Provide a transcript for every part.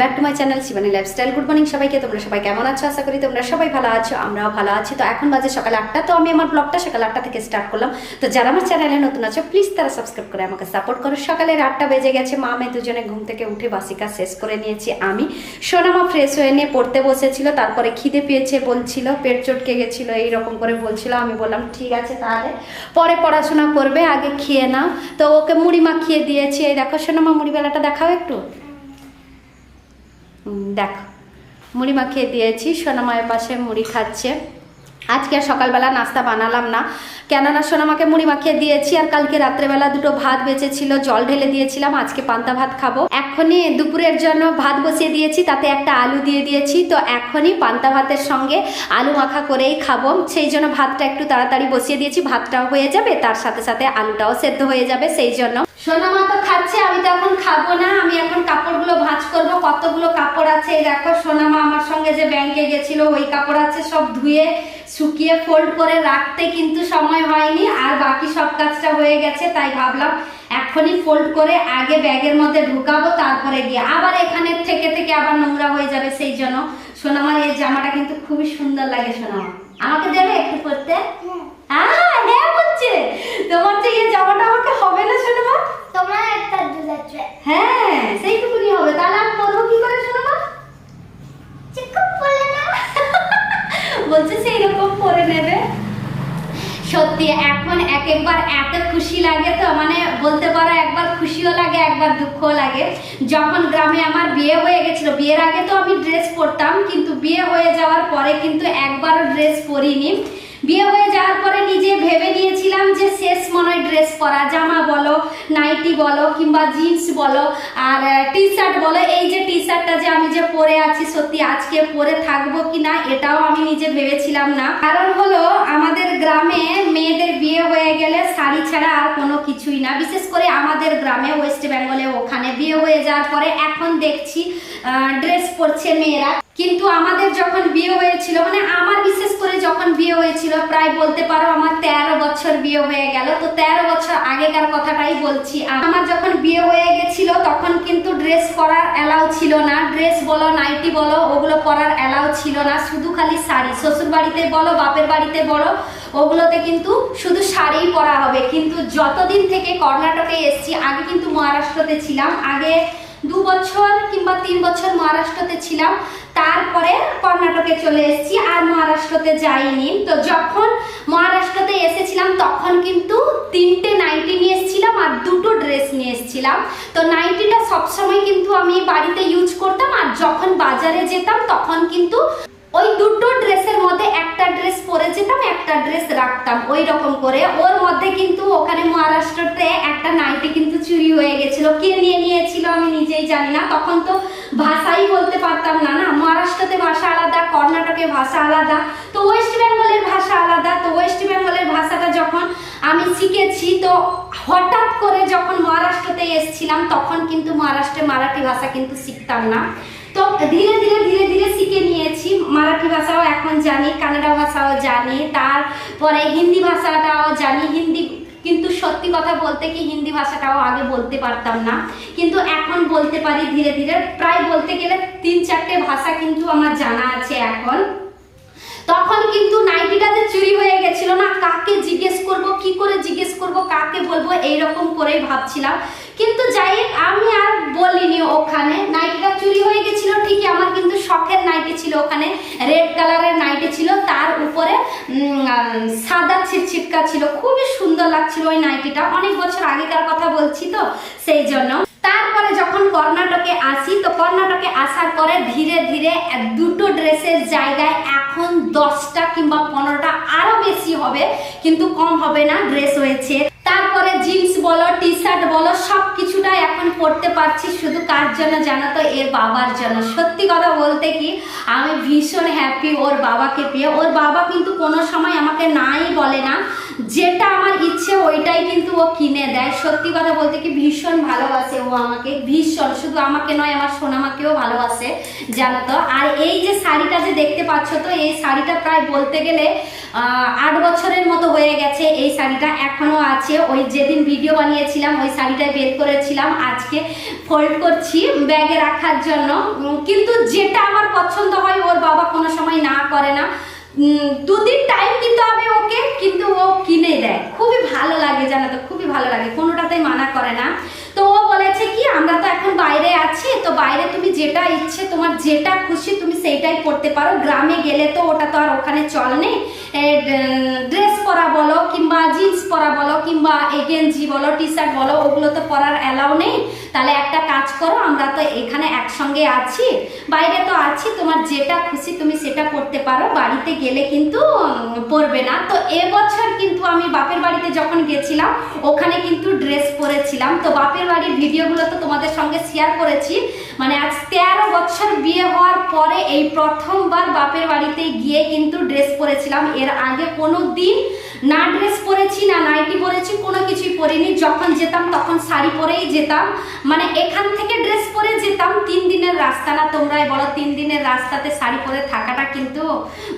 Back to my channel Shivani lifestyle. Good morning সবাইকে। তোমরা সবাই কেমন আছো? আশা করি তোমরা সবাই ভালো আছো, আমরাও ভালো আছি। তো এখন বাজে সকাল 8টা। তো আমি আমার ব্লগটা সকাল 8টা থেকে স্টার্ট করলাম। তো যারা আমার চ্যানেলে নতুন আছো প্লিজ তারা সাবস্ক্রাইব করে আমাকে সাপোর্ট করো। সকালের 8টা বেজে গেছে, মা মেয়ে দুজনে ঘুম থেকে উঠে বাসি কাজ শেষ করে নিয়েছি। আমি সোনামা ফ্রেশ হয়ে নিয়ে পড়তে বসেছিল, তারপরে খিদে পেয়েছে বলছিল, পেট চটকে গেছিল এইরকম করে বলছিল। আমি বললাম ঠিক আছে তাহলে পরে পড়াশোনা করবে, আগে খেয়ে নাও। তো ওকে মুড়ি মাখিয়ে দিয়েছি। এই দেখো সোনামা, মুড়ি বেলাটা দেখাও একটু। দেখো মুড়ি মাখিয়ে দিয়েছি, সোনামায়ের পাশে মুড়ি খাচ্ছে। আজকে আর সকালবেলা নাস্তা বানালাম না, কেননা সোনামাকে মুড়ি মাখিয়ে দিয়েছি। আর কালকে রাত্রেবেলা দুটো ভাত বেঁচেছিল, জল ঢেলে দিয়েছিলাম, আজকে পান্তা ভাত খাবো। এখনই দুপুরের জন্য ভাত বসিয়ে দিয়েছি, তাতে একটা আলু দিয়ে দিয়েছি। তো এখনই পান্তা ভাতের সঙ্গে আলু মাখা করেই খাবো, সেই জন্য ভাতটা একটু তাড়াতাড়ি বসিয়ে দিয়েছি। ভাতটাও হয়ে যাবে, তার সাথে সাথে আলুটাও সেদ্ধ হয়ে যাবে, সেই জন্য। সোনামা তো খাচ্ছে, আমি তো এখন খাবো না। আমি এখন কাপড়গুলো ভাঁজ করবো। কতগুলো কাপড় আছে দেখো। সোনামা আমার সঙ্গে যে ব্যাংকে গেছিল ওই কাপড় আছে, সব ধুয়ে শুকিয়ে ফোল্ড করে রাখতে কিন্তু সময় হয়নি। আর বাকি সব কাজটা হয়ে গেছে, তাই ভাবলাম এখনই ফোল্ড করে আগে ব্যাগের মধ্যে ঢুকাবো, তারপরে গিয়ে আবার এখানে থেকে থেকে আবার নোংরা হয়ে যাবে। সেই জন্য সোনামার এই জামাটা কিন্তু খুবই সুন্দর লাগে। সোনামা আমাকে দেবে একটু পরতে? হ্যাঁ বলছে তোমার যে এই জামাটা আমাকে হবে না সোনামা? তোমার একটা দুলাচ্ছে। হ্যাঁ সেইটুকুনি হবে, তাহলে আমি পরবো কি করে সোনামা? চিকু বলে না বলছে সেই রকম পরে নেবে। সত্যি এখন একবার এত খুশি লাগে, তো মানে বলতে পারো একবার খুশিও লাগে একবার দুঃখও লাগে। যখন গ্রামে আমার বিয়ে হয়ে গেছিল, বিয়ের আগে তো আমি ড্রেস পরতাম, কিন্তু বিয়ে হয়ে যাওয়ার পরে কিন্তু একবারও ড্রেস পরিনি। বিয়ে হয়ে যাওয়ার পরে নিজে ভেবে নিয়েছিলাম যে শেষ মনে হয় ড্রেস পরা, জামা বলো, নাইটি বলো, কিংবা জিন্স বলো, আর টি শার্ট বলো। এই যে টি শার্টটা যে আমি যে পরে আছি, সত্যি আজকে পরে থাকবো কি না এটাও আমি নিজে ভেবেছিলাম না। কারণ হলো আমাদের গ্রামে মেয়েদের বিয়ে হয়ে গেলে শাড়ি ছাড়া আর কোনো কিছুই না। বিশেষ করে আমাদের গ্রামে ওয়েস্ট বেঙ্গলে, ওখানে বিয়ে হয়ে যাওয়ার পরে এখন দেখছি ড্রেস পরছে মেয়েরা। কিন্তু আমাদের যখন বিয়ে হয়েছিল, মানে আমার বিশেষ করে যখন বিয়ে হয়েছিল, প্রায় বলতে পারো আমার 13 বছর বিয়ে হয়ে গেল। তো 13 বছর আগেকার কথাটাই বলছি। আমার যখন বিয়ে হয়ে গেছিল তখন কিন্তু ড্রেস পরার অ্যালাউ ছিল না। ড্রেস বলো, নাইটি বলো, ওগুলো পরার অ্যালাউ ছিল না, শুধু খালি শাড়ি। শ্বশুর বাড়িতে বলো, বাপের বাড়িতে বলো, ওগুলোতে কিন্তু শুধু শাড়িই পরা হবে। কিন্তু যতদিন থেকে কর্ণাটকে এসছি, আগে কিন্তু মহারাষ্ট্রতে ছিলাম, আগে 2 বছর কিংবা 3 বছর মহারাষ্ট্রতে ছিলাম, তারপরে কর্ণাটকে চলে এসেছি, আর মহারাষ্ট্রতে যাইনি। তো যখন মহারাষ্ট্রতে এসেছিলাম তখন কিন্তু 3টে নাইটি নিয়ে এসেছিলাম আর 2টো ড্রেস নিয়ে এসেছিলাম। তো নাইটিটা সবসময় কিন্তু আমি বাড়িতে ইউজ করতাম, আর যখন বাজারে যেতাম তখন কিন্তু ওই 2টো ড্রেসের মধ্যে একটা ড্রেস পরে যেতাম, একটা ড্রেস রাখতাম, ওই রকম করে। ওর মধ্যে কিন্তু ওখানে মহারাষ্ট্রতে একটা নাইটি কিন্তু চুরি হয়ে গেছিল। কে নিয়ে নিয়েছিল আমি নিজেই জানি না। তখন তো ভাষাই বলতে পারতাম না। মহারাষ্ট্রতে ভাষা আলাদা, কর্ণাটকে ভাষা আলাদা, তো ওয়েস্ট বেঙ্গলের ভাষা আলাদা। তো ওয়েস্ট বেঙ্গলের ভাষাটা যখন আমি শিখেছি, তো হঠাৎ করে যখন মহারাষ্ট্রতে এসেছিলাম তখন কিন্তু মহারাষ্ট্রে মারাঠি ভাষা কিন্তু শিখতাম না। তো ধীরে ধীরে শিখে নিয়েছি। মারাঠি ভাষাও এখন জানি, কানাডা ভাষাও জানি, তারপরে হিন্দি ভাষাটাও জানি। হিন্দি কিন্তু সত্যি কথা বলতে কি হিন্দি ভাষাটাও আগে বলতে পারতাম না, কিন্তু এখন বলতে পারি ধীরে ধীরে। প্রায় বলতে গেলে 3-4টে ভাষা কিন্তু আমার জানা আছে এখন। তখন কিন্তু নাইটিটা যে চুরি হয়ে গেছিল না, কাকে জিজ্ঞেস করব, কি করে জিজ্ঞেস করব, কাকে বলবো, এইরকম করেই ভাবছিলাম। কিন্তু যাই হোক আমি আর বলিনি। ওখানে নাইটিটা চুরি হয়ে গেছিল ঠিকই, আমার কিন্তু শখের নাইটি ছিল। ওখানে রেড কালারের নাইটি ছিল, তার উপরে সাদা ছিটছিটকা ছিল, খুবই সুন্দর লাগছিল ওই নাইটিটা। অনেক বছর আগেকার কথা বলছি, তো সেই জন্য। তারপরে যখন কর্ণাটকে আসি, তো কর্ণাটকে আসার পরে ধীরে ধীরে 2টো ড্রেসের জায়গায় এখন 10টা কিংবা 15টা আরো বেশি হবে, কিন্তু কম হবে না, ড্রেস হয়েছে। তারপরে জিন্স বলো, টি শার্ট বলো, সব কিছুটা এখন পরতে পারছি। শুধু কার জন্য জানো তো? এর বাবার জন্য। সত্যি কথা বলতে কি আমি ভীষণ হ্যাপি ওর বাবাকে পেয়ে। ওর বাবা কিন্তু কোনো সময় আমাকে নাই বলে না, যেটা আমার ইচ্ছে ওইটাই কিন্তু ও কিনে দেয়। সত্যি কথা বলতে কি ভীষণ ভালোবাসে ও আমাকে, ভীষণ। শুধু আমাকে নয়, আমার সোনামাকেও ভালোবাসে জানো তো। আর এই যে শাড়িটা যে দেখতে পাচ্ছ, তো এই শাড়িটা প্রায় বলতে গেলে 8 বছরের মতো হয়ে গেছে। এই শাড়িটা এখনো আছে, ওই যেদিন ভিডিও বানিয়েছিলাম ওই শাড়িটা বের করেছিলাম, আর আজকে ফোল্ড করছি ব্যাগে রাখার জন্য। কিন্তু যেটা আমার পছন্দ হয় ওর বাবা কোনো সময় না করে না, 2 দিন টাইম দিতে হবে ওকে, কিন্তু ও কিনে দেয়। খুবই ভালো লাগে জানো তো, খুবই ভালো লাগে, কোনোটাতেই মানা করে না। তো ও বলেছে কি আমরা তো এখন বাইরে আছি, তো বাইরে তুমি যেটা ইচ্ছে তোমার যেটা খুশি তুমি সেইটাই করতে পারো। গ্রামে গেলে তো ওটা তো আর ওখানে চল নেই, ড্রেস পরা বলো কিংবা জিন্স পরা বলো কিংবা গেঞ্জি বলো টি শার্ট বলো ওগুলো তো পরার অ্যালাউ নেই। তাহলে একটা কাজ করো, আমরা তো এখানে একসঙ্গে আছি, বাইরে তো আছি, তোমার যেটা খুশি তুমি সেটা করতে পারো, বাড়িতে গেলে কিন্তু পরবে না। তো এবছর কিন্তু আমি বাপের বাড়িতে যখন গেছিলাম ওখানে কিন্তু ড্রেস পরেছিলাম। তো বাপের বাড়ির ভিডিওগুলো তো তোমাদের সঙ্গে শেয়ার করেছি, মানে আজ 13 বছর বিয়ে হওয়ার পরে এই প্রথমবার বাপের বাড়িতে গিয়ে কিন্তু ড্রেস পরেছিলাম। এর আগে কোনো দিন না ড্রেস পরেছি না নাইটি পরেছি, কোনো কিছুই পরিনি। যখন যেতাম তখন শাড়ি পরেই যেতাম, মানে এখান থেকে ড্রেস পরে যেতাম। 3 দিনের রাস্তা না, তোমরাই বলো 3 দিনের রাস্তাতে শাড়ি পরে থাকাটা কিন্তু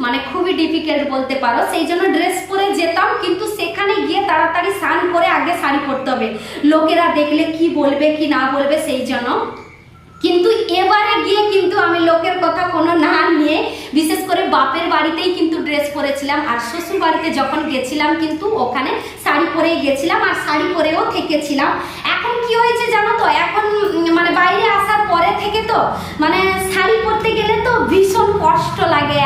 মানে খুবই ডিফিকাল্ট বলতে পারো। সেই জন্য ড্রেস পরে যেতাম, কিন্তু সেখানে গিয়ে তাড়াতাড়ি স্নান করে আগে শাড়ি পরতে হবে, লোকেরা দেখলে কি বলবে কি না বলবে সেই জন্য। কিন্তু এবারে গিয়ে কিন্তু আমি লোকের কথা কোনো না নিয়ে বিশেষ করে বাপের বাড়িতেই কিন্তু ড্রেস পরেছিলাম। আর শ্বশুর বাড়িতে যখন গেছিলাম কিন্তু ওখানে শাড়ি পরেই গেছিলাম আর শাড়ি পরেও থেকেছিলাম। এখন কি হয়েছে জানো তো, এখন মানে বাইরে আসার পরে থেকে তো মানে শাড়ি পরতে গেলে তো ভীষণ কষ্ট লাগে,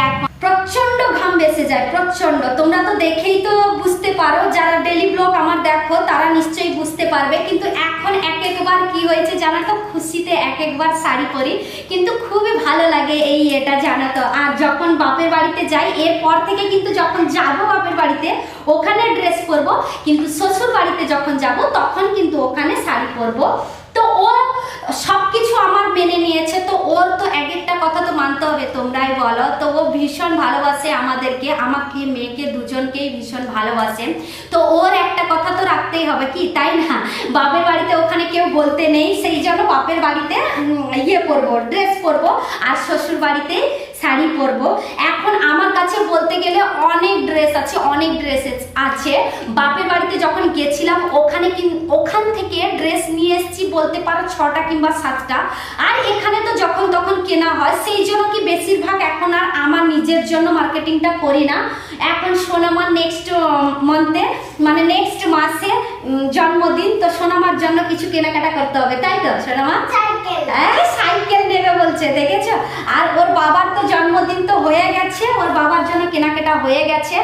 প্রচন্ড ঘাম বেসে যায়, প্রচন্ড। তোমরা তো দেখেই তো বুঝতে পারো, যারা ডেলি ব্লগ আমার দেখো তারা নিশ্চয়ই বুঝতে পারবে। কিন্তু এখন এক একবার কি হয়েছে জানো তো, খুশিতে এক একবার শাড়ি পরি, কিন্তু খুবই ভালো লাগে এই এটা জানো তো। আর যখন বাপের বাড়িতে যাই এরপর থেকে কিন্তু যখন যাব বাপের বাড়িতে ওখানে ড্রেস পরবো, কিন্তু শ্বশুর বাড়িতে যখন যাব তখন কিন্তু ওখানে শাড়ি পরবো। তো ও সবকিছু আমার মেনে নিয়েছে, তো ওর তো এক একটা কথা তো মানতে হবে, তোমরাই বলো। তো ও ভীষণ ভালোবাসে আমাদেরকে, আমাকে মেয়েকে দুজনকেই ভীষণ ভালোবাসে। তো ওর একটা কথা তো রাখতেই হবে কি, তাই না? বাপের বাড়িতে ওখানে কেউ বলতে নেই, সেই জন্য বাপের বাড়িতে ইয়ে পরবো, ড্রেস পরবো, আর শ্বশুর বাড়িতে শাড়ি পরবো। এখন আমার কাছে বলতে গেলে অনেক ড্রেস আছে, অনেক ড্রেস আছে। বাপের বাড়িতে যখন গেছিলাম ওখান থেকে ড্রেস নিয়ে এসেছি বলতে পারো 6টা কিংবা 7টা। আর এখানে তো যখন তখন কেনা হয়, সেই জন্য কি বেশিরভাগ এখন আর আমার নিজের জন্য মার্কেটিংটা করি না। এখন সোনামার নেক্সট মান্থে মানে নেক্সট মাসে জন্মদিন, তো সোনামার জন্য কিছু কেনাকাটা করতে হবে, তাই তো সোনামা? সাইকেল নেবে বলছে, দেখেছো? আর ওর বাবার তো জন্মদিন তো হয়ে গেছে, ওর বাবার জন্য কেনাকাটা হয়ে গেছে।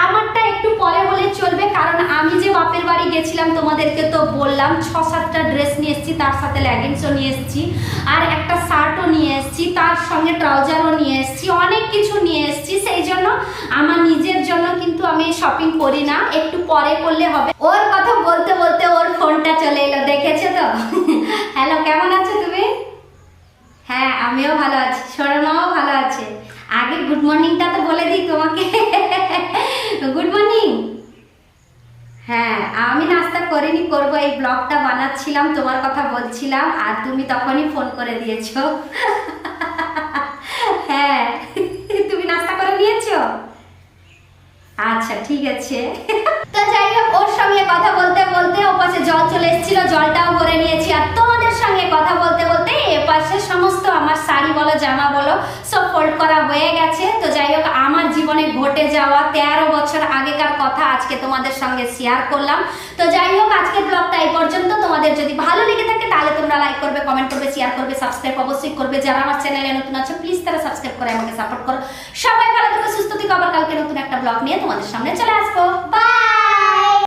আমারটা একটু পরে হলে চলবে, কারণ আমি যে বাপের বাড়ি গেছিলাম তোমাদেরকে তো বললাম 6-7টা ড্রেস নিয়ে এসেছি, তার সাথে লেগিংসও নিয়ে এসেছি, আর একটা শার্টও নিয়ে এসেছি, তার সঙ্গে ট্রাউজারও নিয়ে এসেছি, অনেক কিছু নিয়ে এসেছি। সেই জন্য আমার নিজের জন্য কিন্তু আমি শপিং করি না, একটু পরে করলে হবে। ওর কথা বলতে বলতে ওর ফোনটা চলে এলো, দেখেছো তো? হ্যালো, কেমন আছো তুমি? হ্যাঁ, আমিও ভালো আছি, সোনামাও ভালো আছে। আগে গুড মর্নিংটা তো বলে দিই তোমাকে। Good morning. হ্যাঁ, আমি নাস্তা করিনি, করবো, এই ব্লগটা বানাচ্ছিলাম, তোমার কথা বলছিলাম, আর তুমি তখনই ফোন করে দিয়েছো। হ্যাঁ, তুমি নাস্তা করে নিয়েছো? আচ্ছা, ঠিক আছে। তো যাই হোক, ওর সঙ্গে কথা বলতে বলতে ও পাশে জল চলে এসেছিল, জলটাও ভরে নিয়েছি। আর তোমাদের সঙ্গে কথা বলতে বলতে এ পাশে সমস্ত আমার শাড়ি বলো জামা বলো সব ফোল্ড করা হয়ে গেছে। তো যাই হোক, আমার জীবনে ঘটে যাওয়া 13 বছর আগেকার কথা আজকে তোমাদের সঙ্গে শেয়ার করলাম। তো যাই হোক, আজকের ব্লগটা এই পর্যন্ত। তোমাদের যদি ভালো লেগে থাকে তাহলে তোমরা লাইক করবে, কমেন্ট করবে, শেয়ার করবে, সাবস্ক্রাইব অবশ্যই করবে। যারা আমার চ্যানেলে নতুন আছে প্লিজ তারা সাবস্ক্রাইব করে আমাকে সাপোর্ট করো। সবাই ভালো থেকো, সুস্থ থেকো। আবার কালকে নতুন একটা ব্লগ নিয়ে তোমাদের সামনে চলে আসবো। বাই।